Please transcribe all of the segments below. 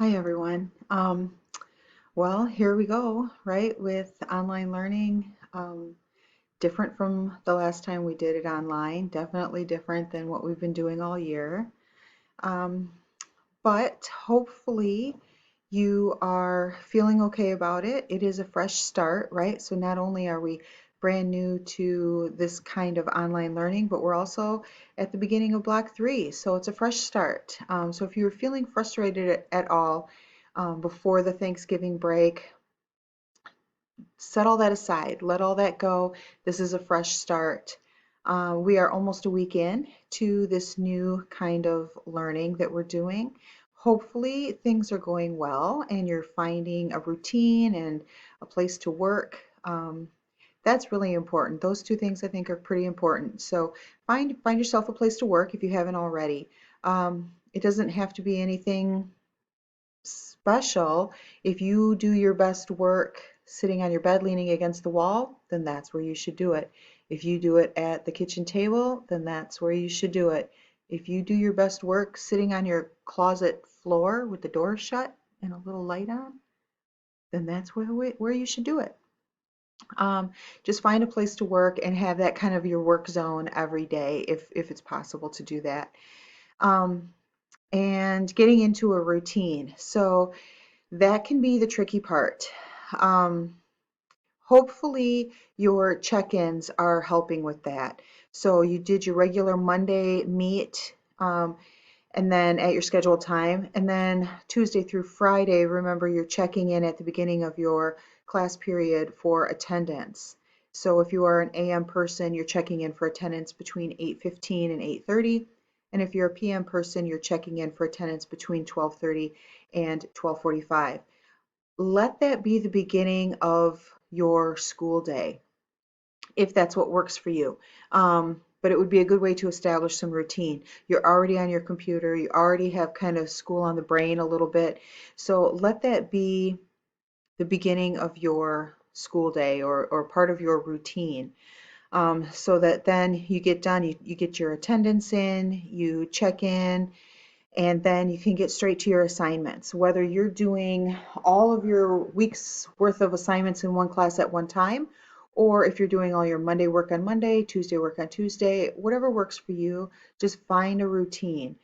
Hi everyone. Well, here we go, right, with online learning. Different from the last time we did it online, definitely different than what we've been doing all year. Um, but hopefully you are feeling okay about it. It is a fresh start, right? So not only are we brand new to this kind of online learning, but we're also at the beginning of block 3. So it's a fresh start. So if you're feeling frustrated at all before the Thanksgiving break, set all that aside, let all that go. This is a fresh start. We are almost a week in to this new kind of learning that we're doing. Hopefully, things are going well and you're finding a routine and a place to work. That's really important. Those two things I think are pretty important. So find yourself a place to work if you haven't already. It doesn't have to be anything special. If you do your best work sitting on your bed leaning against the wall, then that's where you should do it. If you do it at the kitchen table, then that's where you should do it. If you do your best work sitting on your closet floor with the door shut and a little light on, then that's where you should do it. Just find a place to work and have that kind of your work zone every day if it's possible to do that. Um, and getting into a routine. So that can be the tricky part. Um, Hopefully your check-ins are helping with that. So you did your regular Monday meet, and then at your scheduled time, and then Tuesday through Friday, remember you're checking in at the beginning of your class period for attendance. So if you are an AM person, you're checking in for attendance between 8:15 and 8:30. And if you're a PM person, you're checking in for attendance between 12:30 and 12:45. Let that be the beginning of your school day, if that's what works for you. But it would be a good way to establish some routine. You're already on your computer, you already have kind of school on the brain a little bit. So let that be the beginning of your school day or part of your routine. So that then you get done, you get your attendance in, you check in, and then you can get straight to your assignments. Whether you're doing all of your week's worth of assignments in one class at one time, or if you're doing all your Monday work on Monday, Tuesday work on Tuesday, whatever works for you, just find a routine.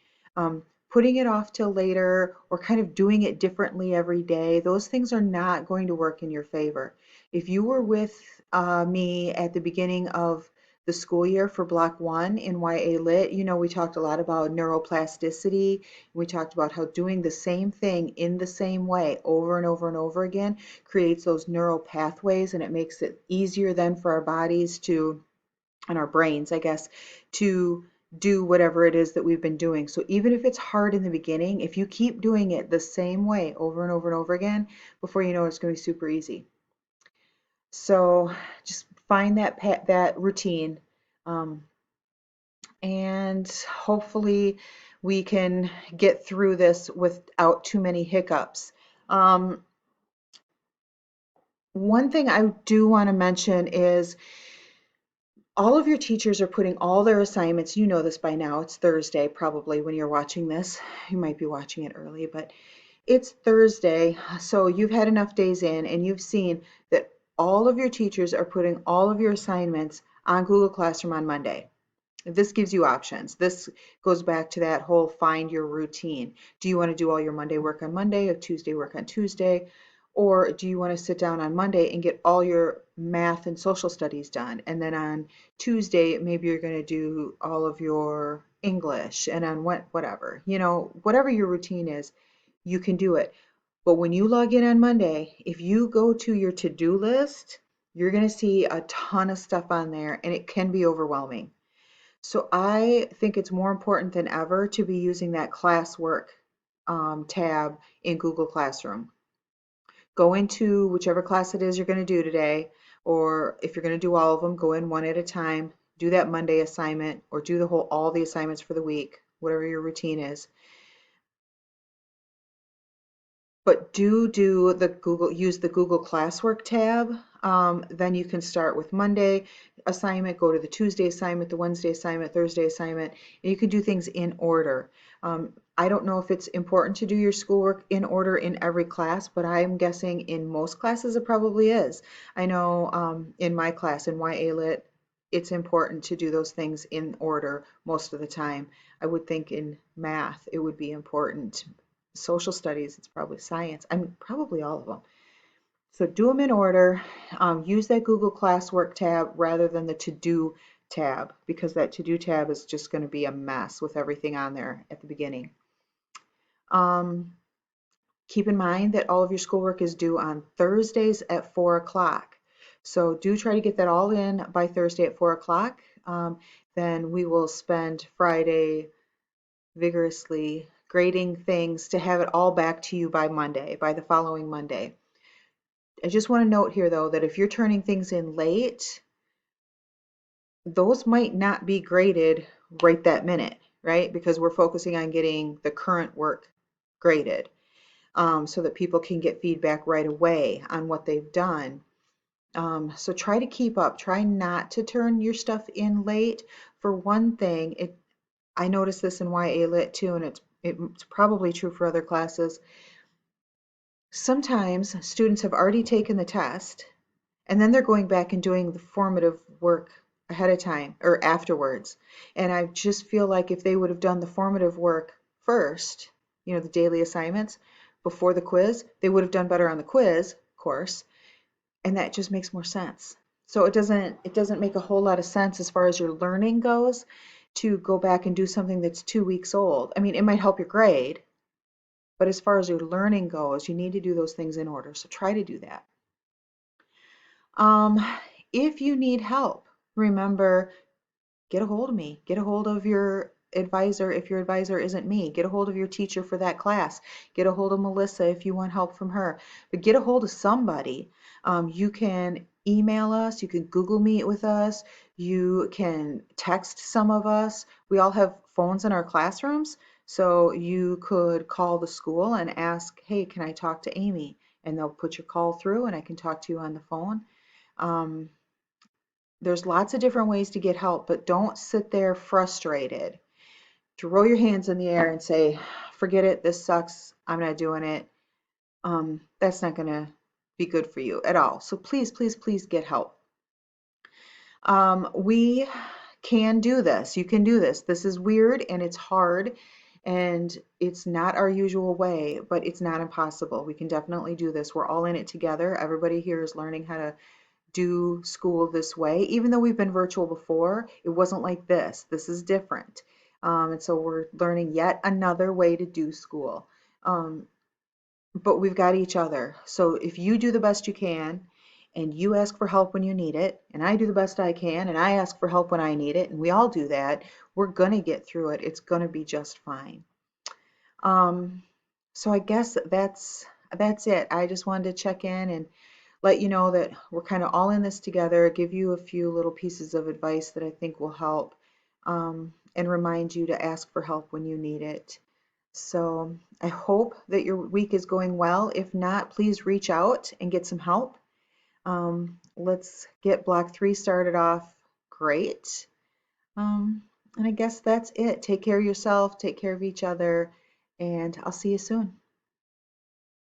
Putting it off till later or kind of doing it differently every day, those things are not going to work in your favor. If you were with me at the beginning of the school year for Block 1 in YA Lit, we talked a lot about neuroplasticity. We talked about how doing the same thing in the same way over and over and over again creates those neural pathways, and it makes it easier then for our bodies to, and our brains, I guess, to do whatever it is that we've been doing. So even if it's hard in the beginning, if you keep doing it the same way over and over and over again, before you know it, it's going to be super easy. So just find that routine, um, and hopefully we can get through this without too many hiccups. Um, One thing I do want to mention is all of your teachers are putting all their assignments, you know this by now, it's Thursday probably when you're watching this. You might be watching it early, but it's Thursday, so you've had enough days in and you've seen that all of your teachers are putting all of your assignments on Google Classroom on Monday. This gives you options. This goes back to that whole find your routine. Do you want to do all your Monday work on Monday or Tuesday work on Tuesday? Or do you want to sit down on Monday and get all your math and social studies done? And then on Tuesday, maybe you're going to do all of your English and on whatever, whatever your routine is, you can do it. But when you log in on Monday, if you go to your to-do list, you're going to see a ton of stuff on there and it can be overwhelming. So I think it's more important than ever to be using that classwork tab in Google Classroom. Go into whichever class it is you're going to do today, or if you're going to do all of them, go in one at a time, do that Monday assignment, or do all the assignments for the week, whatever your routine is. But use the Google Classwork tab. Then you can start with Monday assignment, go to the Tuesday assignment, the Wednesday assignment, Thursday assignment, and you can do things in order. I don't know if it's important to do your schoolwork in order in every class, but I'm guessing in most classes it probably is. I know in my class, in YA Lit, it's important to do those things in order most of the time. I would think in math it would be important. Social studies, it's probably science. I mean, probably all of them. So do them in order. Use that Google Classwork tab rather than the To-Do tab, because that To-Do tab is just going to be a mess with everything on there at the beginning. Um, Keep in mind that all of your schoolwork is due on Thursdays at 4 o'clock. So do try to get that all in by Thursday at 4 o'clock. Then we will spend Friday vigorously grading things to have it all back to you by Monday, by the following Monday. I just want to note here, though, that if you're turning things in late, those might not be graded right that minute, right? Because we're focusing on getting the current work graded, so that people can get feedback right away on what they've done. So try to keep up. Try not to turn your stuff in late. For one thing, I noticed this in YA Lit too, and it's probably true for other classes. Sometimes students have already taken the test, and then they're going back and doing the formative work ahead of time or afterwards. And I just feel like if they would have done the formative work first, the daily assignments before the quiz, they would have done better on the quiz course, and that just makes more sense. So it doesn't make a whole lot of sense as far as your learning goes to go back and do something that's 2 weeks old. I mean, it might help your grade, but as far as your learning goes, you need to do those things in order. So try to do that. Um, if you need help, remember, get a hold of me. Get a hold of your advisor if your advisor isn't me. Get a hold of your teacher for that class. Get a hold of Melissa if you want help from her. But get a hold of somebody. You can email us. You can Google Meet with us. You can text some of us. We all have phones in our classrooms. So you could call the school and ask, hey, can I talk to Amy? And they'll put your call through and I can talk to you on the phone. Um, there's lots of different ways to get help, but don't sit there frustrated. Throw your hands in the air and say, forget it, this sucks, I'm not doing it. That's not going to be good for you at all. So please, please, please get help. We can do this. You can do this. This is weird and it's hard and it's not our usual way, but it's not impossible. We can definitely do this. We're all in it together. Everybody here is learning how to do school this way. Even though we've been virtual before, it wasn't like this. This is different. And so we're learning yet another way to do school. But we've got each other. So if you do the best you can and you ask for help when you need it, and I do the best I can and I ask for help when I need it, and we all do that, we're going to get through it. It's going to be just fine. So I guess that's it. I just wanted to check in and let you know that we're kind of all in this together, give you a few little pieces of advice that I think will help, and remind you to ask for help when you need it. So I hope that your week is going well. If not, please reach out and get some help. Let's get Block 3 started off great. And I guess that's it. Take care of yourself, take care of each other, and I'll see you soon.